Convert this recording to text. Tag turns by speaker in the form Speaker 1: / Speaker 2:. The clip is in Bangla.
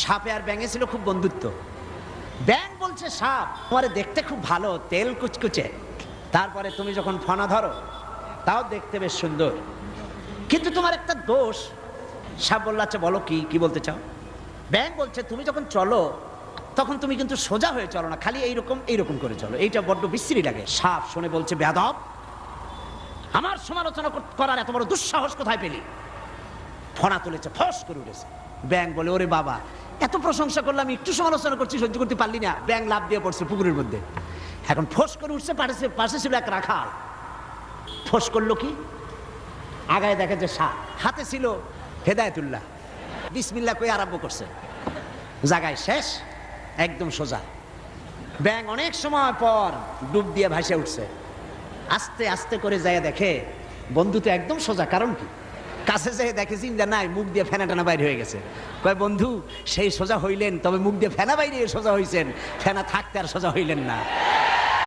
Speaker 1: সাপে আর ব্যাঙে ছিল খুব বন্ধুত্ব। ব্যাঙ বলছে সাপ তোমারে দেখতে খুব ভালো, তেল কুচকুচে, তারপরে তুমি যখন ফনা ধরো তাও দেখতে বেশ সুন্দর, কিন্তু তোমার একটা দোষ। সাপ বলল আচ্ছা বলো কি বলতে চাও? ব্যাঙ বলছে তুমি যখন চলো তখন তুমি কিন্তু সোজা হয়ে চলো না, খালি এইরকম করে চলো, এইটা বড্ড বিশ্রী লাগে। সাপ শুনে বলছে বেয়াদব, আমার সমালোচনা করার এত বড় দুঃসাহস কোথায় পেলি? ফনা তুলেছে, ফস করে উঠেছে। ব্যাঙ বলে ওরে বাবা, এত প্রশংসা করলাম, একটু সমালোচনা করছি, সহ্য করতে পারলি না? ব্যাঙ লাফ দিয়ে পড়ছে পুকুরের মধ্যে। এখন ফস করে উঠছে, পাশে ছিল এক রাখাল। ফস করলো কি, আগায় দেখে যে সাপ, হাতে ছিল হেদায়েতুল্লাহ, বিসমিল্লাহ কই আরম্ভ করছে, জায়গায় শেষ, একদম সোজা। ব্যাঙ অনেক সময় পর ডুব দিয়ে ভাসে উঠছে, আস্তে আস্তে করে যায় দেখে বন্ধু তো একদম সোজা। কারণ কি, কাছে যেয়ে দেখে চিন্তা নাই, মুখ দিয়ে ফেনা টানা বাইরে হয়ে গেছে। কয় বন্ধু সেই সোজা হইলেন, তবে মুখ দিয়ে ফেনা বাইরে সোজা হইছেন, ফেনা থাকতে আর সোজা হইলেন না।